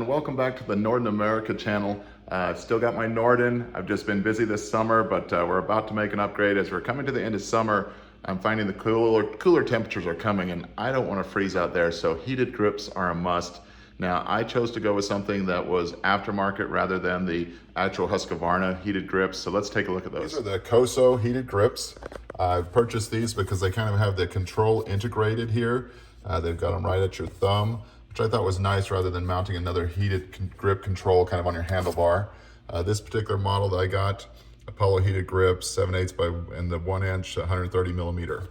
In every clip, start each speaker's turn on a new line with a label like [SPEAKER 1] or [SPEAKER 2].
[SPEAKER 1] welcome back to the Norden America channel. I've still got my Norden. I've just been busy this summer, but we're about to make an upgrade. As we're coming to the end of summer, I'm finding the cooler temperatures are coming and I don't want to freeze out there, so heated grips are a must. Now, I chose to go with something that was aftermarket rather than the actual Husqvarna heated grips, so let's take a look at those.
[SPEAKER 2] These are the KOSO heated grips. I've purchased these because they kind of have the control integrated here. They've got them right at your thumb, which I thought was nice rather than mounting another heated grip control kind of on your handlebar. This particular model that I got, Apollo heated grips, 7/8 by and the 1-inch, 130 millimeter.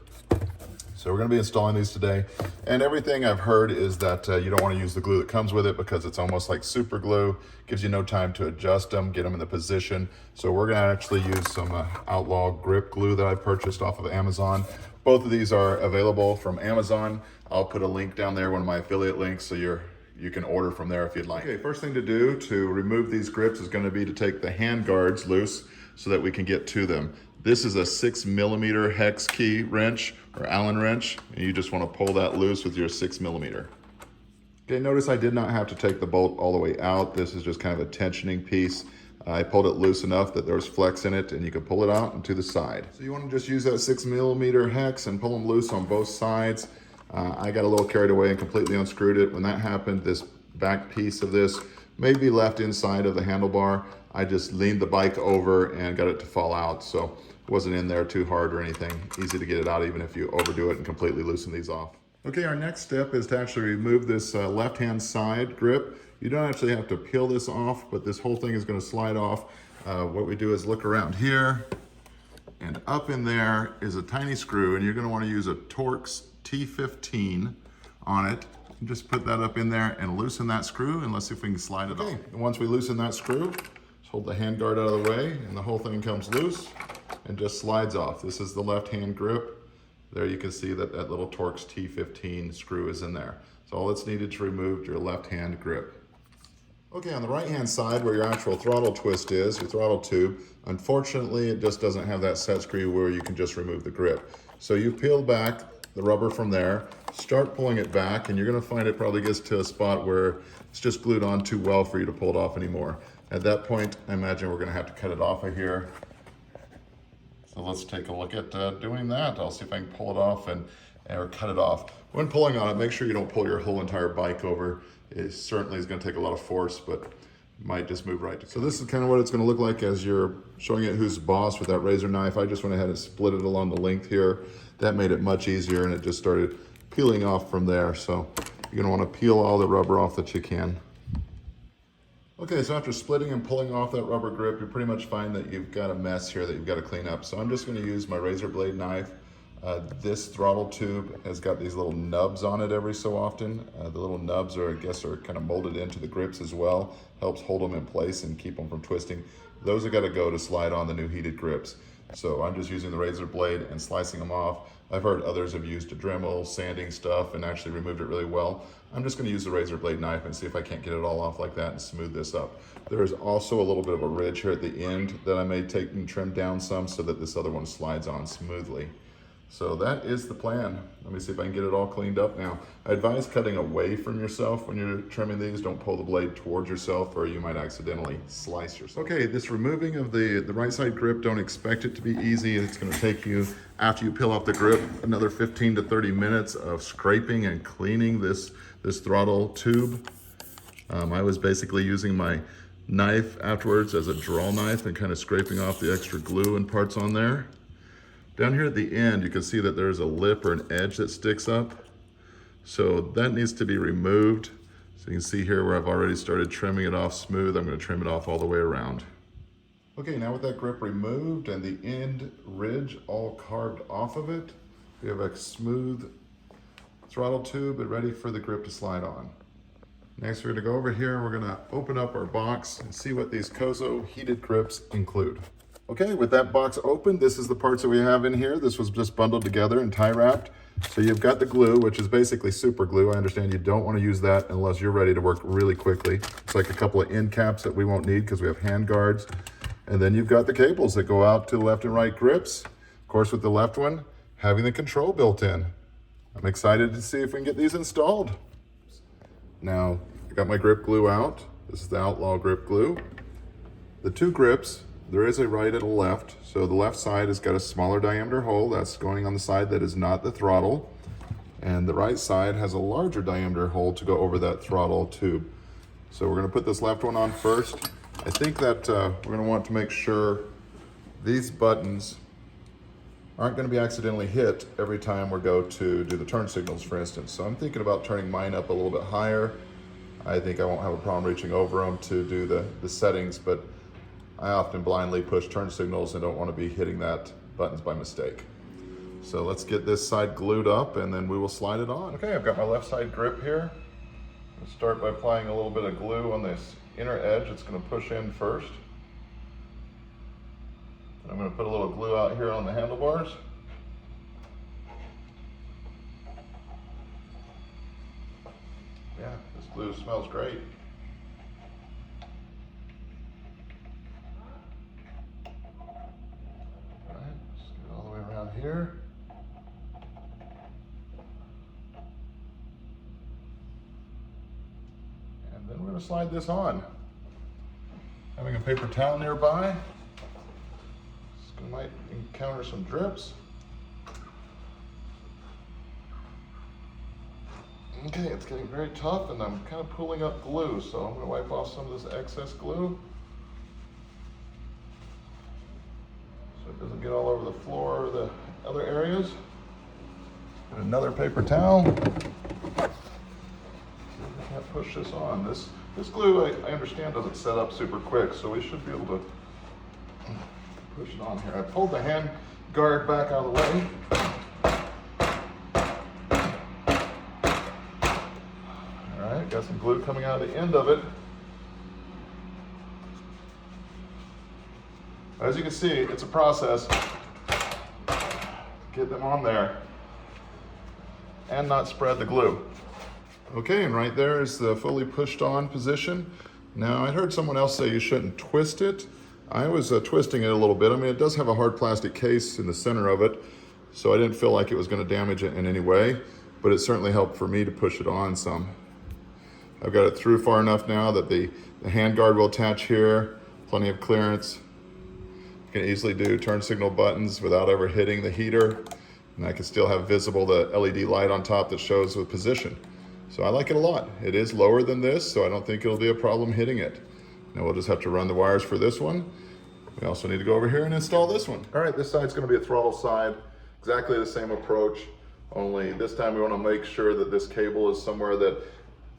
[SPEAKER 2] So we're going to be installing these today, and everything I've heard is that you don't want to use the glue that comes with it because it's almost like super glue. Gives you no time to adjust them, get them in the position. So we're going to actually use some Outlaw grip glue that I purchased off of Amazon. Both of these are available from Amazon. I'll put a link down there, one of my affiliate links, so you can order from there if you'd like. Okay, first thing to do to remove these grips is going to be to take the hand guards loose so that we can get to them. This is a 6mm hex key wrench or Allen wrench, and you just want to pull that loose with your 6mm. Okay, notice I did not have to take the bolt all the way out. This is just kind of a tensioning piece. I pulled it loose enough that there was flex in it and you can pull it out and to the side. So you want to just use that 6mm hex and pull them loose on both sides. I got a little carried away and completely unscrewed it. When that happened, this back piece of this may be left inside of the handlebar. I just leaned the bike over and got it to fall out, so it wasn't in there too hard or anything. Easy to get it out even if you overdo it and completely loosen these off. Okay, our next step is to actually remove this left-hand side grip. You don't actually have to peel this off, but this whole thing is going to slide off. What we do is look around here, and up in there is a tiny screw, and you're going to want to use a Torx T15 on it. And just put that up in there and loosen that screw, and let's see if we can slide it off. And once we loosen that screw, just hold the hand guard out of the way, and the whole thing comes loose and just slides off. This is the left-hand grip. There you can see that that little Torx T15 screw is in there. So all that's needed to remove your left-hand grip. Okay, on the right-hand side where your actual throttle twist is, your throttle tube, unfortunately it just doesn't have that set screw where you can just remove the grip. So you peel back the rubber from there, start pulling it back, and you're gonna find it probably gets to a spot where it's just glued on too well for you to pull it off anymore. At that point, I imagine we're gonna have to cut it off of here. So let's take a look at doing that. I'll see if I can pull it off or cut it off. When pulling on it, make sure you don't pull your whole entire bike over. It certainly is going to take a lot of force, but might just move right to. So this is kind of what it's going to look like as you're showing it who's boss with that razor knife. I just went ahead and split it along the length here. That made it much easier, and it just started peeling off from there. So you're going to want to peel all the rubber off that you can. Okay, so after splitting and pulling off that rubber grip, you pretty much find that you've got a mess here that you've got to clean up. So I'm just going to use my razor blade knife. This throttle tube has got these little nubs on it every so often. The little nubs are, I guess, are kind of molded into the grips as well. Helps hold them in place and keep them from twisting. Those are got to go to slide on the new heated grips. So I'm just using the razor blade and slicing them off. I've heard others have used a Dremel, sanding stuff, and actually removed it really well. I'm just going to use the razor blade knife and see if I can't get it all off like that and smooth this up. There is also a little bit of a ridge here at the end that I may take and trim down some so that this other one slides on smoothly. So that is the plan. Let me see if I can get it all cleaned up now. I advise cutting away from yourself when you're trimming these. Don't pull the blade towards yourself or you might accidentally slice yourself. Okay, this removing of the right side grip, don't expect it to be easy. It's gonna take you, after you peel off the grip, another 15 to 30 minutes of scraping and cleaning this throttle tube. I was basically using my knife afterwards as a draw knife and kind of scraping off the extra glue and parts on there. Down here at the end, you can see that there's a lip or an edge that sticks up. So that needs to be removed. So you can see here where I've already started trimming it off smooth. I'm going to trim it off all the way around. Okay, now with that grip removed and the end ridge all carved off of it, we have a smooth throttle tube and ready for the grip to slide on. Next, we're going to go over here and we're going to open up our box and see what these KOSO heated grips include. Okay, with that box open, this is the parts that we have in here. This was just bundled together and tie wrapped. So you've got the glue, which is basically super glue. I understand you don't want to use that unless you're ready to work really quickly. It's like a couple of end caps that we won't need because we have hand guards. And then you've got the cables that go out to the left and right grips. Of course, with the left one, having the control built in. I'm excited to see if we can get these installed. Now, I got my grip glue out. This is the Outlaw grip glue. The two grips, there is a right and a left. So the left side has got a smaller diameter hole. That's going on the side that is not the throttle. And the right side has a larger diameter hole to go over that throttle tube. So we're gonna put this left one on first. I think that we're gonna want to make sure these buttons aren't gonna be accidentally hit every time we go to do the turn signals, for instance. So I'm thinking about turning mine up a little bit higher. I think I won't have a problem reaching over them to do the settings, but I often blindly push turn signals and don't want to be hitting that buttons by mistake. So let's get this side glued up and then we will slide it on. Okay, I've got my left side grip here. Let's start by applying a little bit of glue on this inner edge. It's going to push in first. And I'm going to put a little glue out here on the handlebars. Yeah, this glue smells great. All right, let's get it all the way around here. And then we're going to slide this on. Having a paper towel nearby. This might encounter some drips. Okay, it's getting very tough and I'm kind of pulling up glue, so I'm going to wipe off some of this excess glue so it doesn't get all over the floor or the other areas. And another paper towel. I can't push this on. This glue, I understand, doesn't set up super quick, so we should be able to push it on here. I pulled the hand guard back out of the way. Got some glue coming out of the end of it. As you can see, it's a process to get them on there and not spread the glue. Okay, and right there is the fully pushed on position. Now, I heard someone else say you shouldn't twist it. I was twisting it a little bit. I mean, it does have a hard plastic case in the center of it, so I didn't feel like it was going to damage it in any way, but it certainly helped for me to push it on some. I've got it through far enough now that the hand guard will attach here, plenty of clearance. You can easily do turn signal buttons without ever hitting the heater, and I can still have visible the LED light on top that shows the position. So I like it a lot. It is lower than this, so I don't think it'll be a problem hitting it. Now we'll just have to run the wires for this one. We also need to go over here and install this one. All right, this side's gonna be a throttle side, exactly the same approach, only this time we wanna make sure that this cable is somewhere that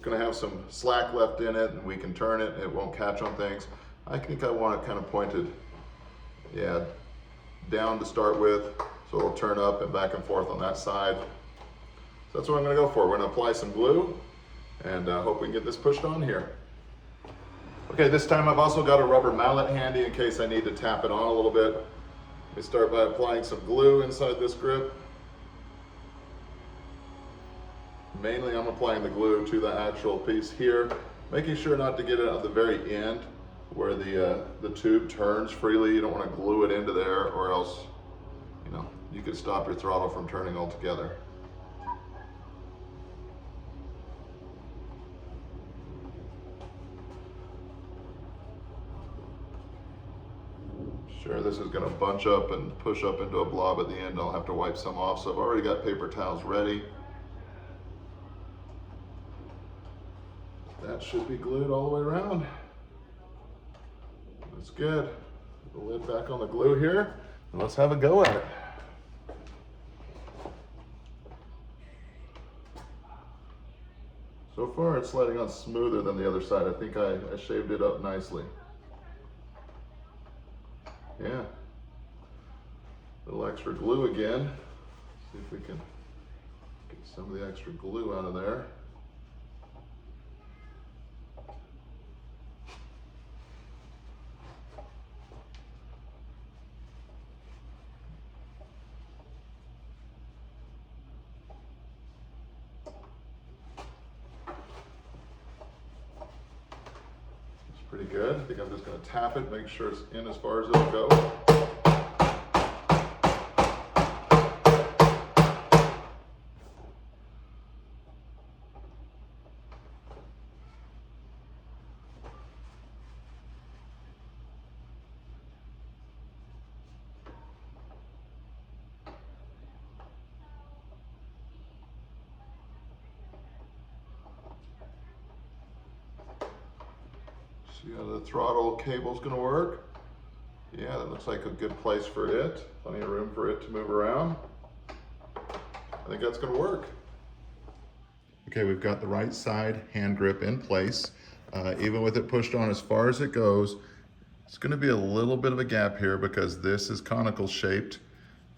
[SPEAKER 2] going to have some slack left in it and we can turn it, it won't catch on things. I think I want it kind of pointed, yeah, down to start with, so it'll turn up and back and forth on that side. So that's what I'm going to go for. We're going to apply some glue and hope we can get this pushed on here. Okay, this time I've also got a rubber mallet handy in case I need to tap it on a little bit. Let me start by applying some glue inside this grip. Mainly I'm applying the glue to the actual piece here, making sure not to get it at the very end where the tube turns freely. You don't want to glue it into there or else, you know, you could stop your throttle from turning altogether. Sure, this is going to bunch up and push up into a blob at the end. I'll have to wipe some off, so I've already got paper towels ready. That should be glued all the way around. That's good. Put the lid back on the glue here, and let's have a go at it. So far it's sliding on smoother than the other side. I think I shaved it up nicely. Yeah. A little extra glue again. See if we can get some of the extra glue out of there. Pretty good. I think I'm just going to tap it, make sure it's in as far as it'll go. See how the throttle cable's gonna work? Yeah, that looks like a good place for it. Plenty of room for it to move around. I think that's gonna work. Okay, we've got the right side hand grip in place. Even with it pushed on as far as it goes, it's gonna be a little bit of a gap here because this is conical shaped,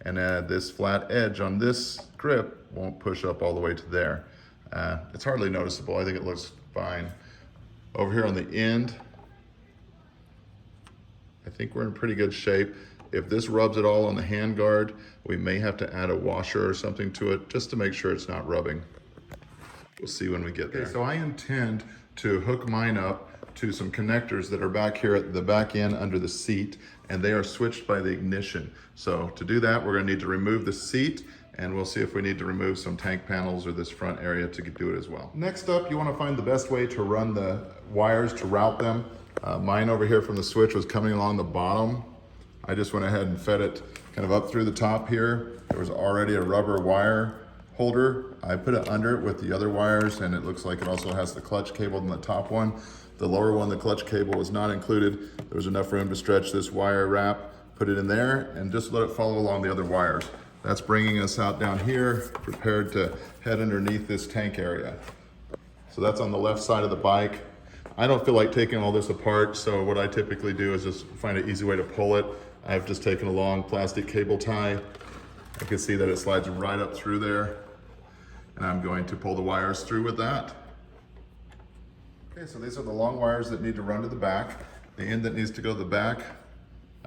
[SPEAKER 2] and this flat edge on this grip won't push up all the way to there. It's hardly noticeable. I think it looks fine. Over here on the end, I think we're in pretty good shape. If this rubs at all on the hand guard, we may have to add a washer or something to it just to make sure it's not rubbing. We'll see when we get there. Okay, so I intend to hook mine up to some connectors that are back here at the back end under the seat, and they are switched by the ignition. So to do that, we're gonna need to remove the seat, and we'll see if we need to remove some tank panels or this front area to do it as well. Next up, you wanna find the best way to run the wires to route them. Mine over here from the switch was coming along the bottom. I just went ahead and fed it kind of up through the top here. There was already a rubber wire holder. I put it under it with the other wires, and it looks like it also has the clutch cable in the top one. The lower one, the clutch cable, was not included. There was enough room to stretch this wire wrap, put it in there, and just let it follow along the other wires. That's bringing us out down here, prepared to head underneath this tank area. So that's on the left side of the bike. I don't feel like taking all this apart, so what I typically do is just find an easy way to pull it. I've just taken a long plastic cable tie. I can see that it slides right up through there, and I'm going to pull the wires through with that. Okay, so these are the long wires that need to run to the back. The end that needs to go to the back,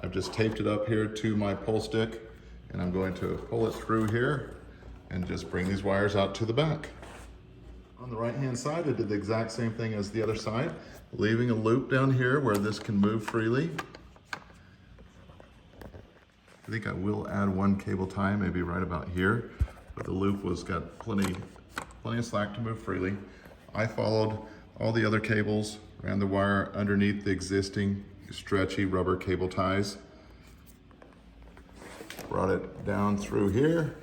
[SPEAKER 2] I've just taped it up here to my pull stick, and I'm going to pull it through here and just bring these wires out to the back. On the right hand side, I did the exact same thing as the other side, leaving a loop down here where this can move freely. I think I will add one cable tie, maybe right about here, but the loop was got plenty of slack to move freely. I followed all the other cables, ran the wire underneath the existing stretchy rubber cable ties, brought it down through here,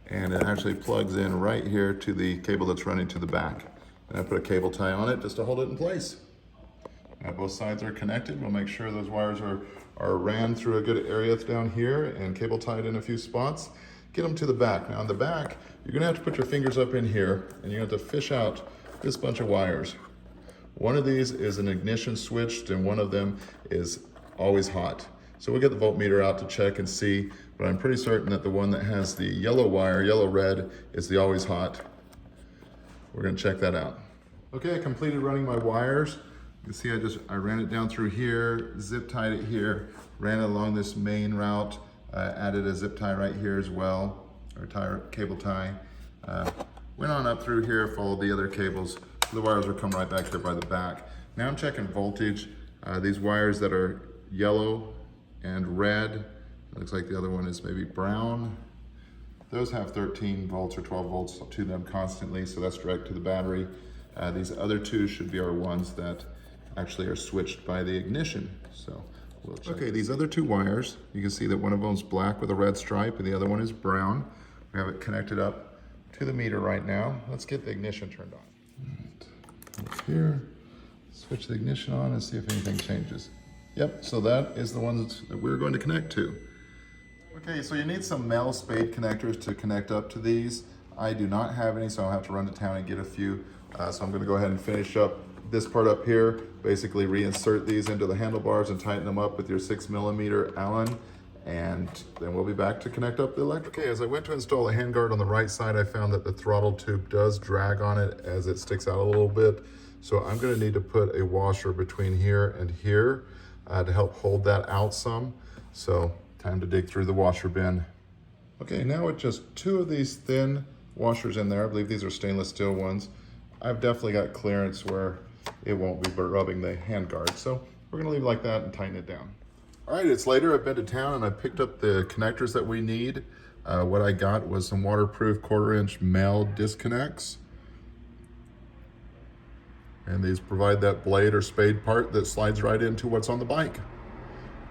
[SPEAKER 2] and it actually plugs in right here to the cable that's running to the back. And I put a cable tie on it just to hold it in place. Now both sides are connected. We'll make sure those wires are ran through a good area down here and cable tied in a few spots. Get them to the back. Now on the back, you're gonna have to put your fingers up in here, and you're gonna have to fish out this bunch of wires. One of these is an ignition switched, and one of them is always hot. So we'll get the voltmeter out to check and see, but I'm pretty certain that the one that has the yellow wire, yellow-red, is the always hot. We're gonna check that out. Okay, I completed running my wires. You can see I ran it down through here, zip tied it here, ran it along this main route, added a zip tie right here as well, or cable tie. Went on up through here, followed the other cables. The wires will come right back here by the back. Now I'm checking voltage. These wires that are yellow and red, looks like the other one is maybe brown. Those have 13 volts or 12 volts to them constantly, so that's direct to the battery. These other two should be our ones that actually are switched by the ignition. So we'll check. Okay, these other two wires, you can see that one of them's black with a red stripe and the other one is brown. We have it connected up to the meter right now. Let's get the ignition turned on. Right. Up here, switch the ignition on and see if anything changes. Yep, so that is the ones that we're going to connect to. Okay, so you need some male spade connectors to connect up to these. I do not have any, so I'll have to run to town and get a few. So I'm gonna go ahead and finish up this part up here, basically reinsert these into the handlebars and tighten them up with your 6mm Allen, and then we'll be back to connect up the electric. Okay, as I went to install the handguard on the right side, I found that the throttle tube does drag on it as it sticks out a little bit. So I'm gonna need to put a washer between here and here to help hold that out some. So time to dig through the washer bin. Okay, now with just two of these thin washers in there, I believe these are stainless steel ones, I've definitely got clearance where it won't be rubbing the handguard. So we're gonna leave it like that and tighten it down. All right, it's later, I've been to town and I picked up the connectors that we need. What I got was some waterproof 1/4" male disconnects. And these provide that blade or spade part that slides right into what's on the bike.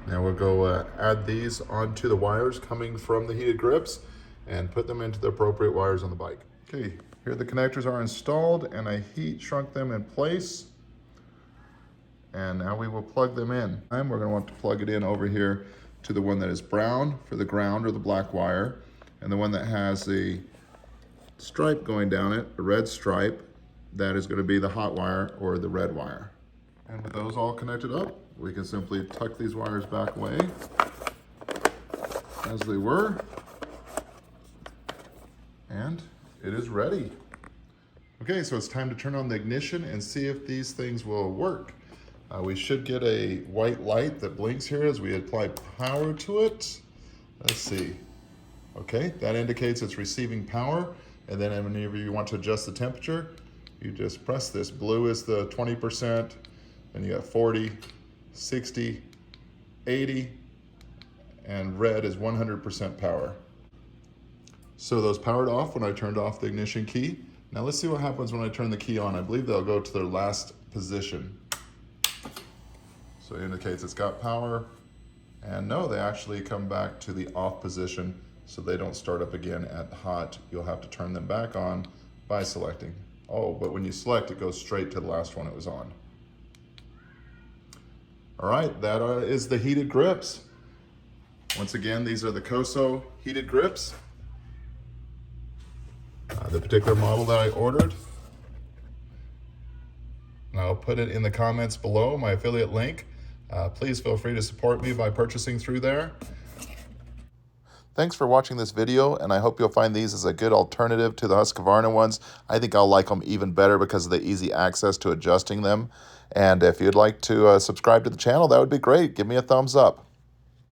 [SPEAKER 2] Now we'll go add these onto the wires coming from the heated grips and put them into the appropriate wires on the bike. Okay, here the connectors are installed and I heat shrunk them in place.
[SPEAKER 1] And now we will plug them in. And we're going to want to plug it in over here to the one that is brown for the ground or the black wire, and the one that has the stripe going down it, a red stripe, that is going to be the hot wire or the red wire. And with those all connected up, we can simply tuck these wires back away as they were, and it is ready. Okay, so it's time to turn on the ignition and see if these things will work. We should get a white light that blinks here as we apply power to it. Let's see. Okay, that indicates it's receiving power. And then whenever you want to adjust the temperature, you just press this. Blue is the 20%, and you got 40, 60, 80, and red is 100% power. So those powered off when I turned off the ignition key. Now let's see what happens when I turn the key on. I believe they'll go to their last position. So it indicates it's got power, and no, they actually come back to the off position, so they don't start up again at hot. You'll have to turn them back on by selecting. Oh, but when you select, it goes straight to the last one it was on. All right, that is the heated grips. Once again, these are the KOSO heated grips. The particular model that I ordered. And I'll put it in the comments below, my affiliate link. Please feel free to support me by purchasing through there. Thanks for watching this video, and I hope you'll find these as a good alternative to the Husqvarna ones. I think I'll like them even better because of the easy access to adjusting them. And if you'd like to subscribe to the channel, that would be great. Give me a thumbs up.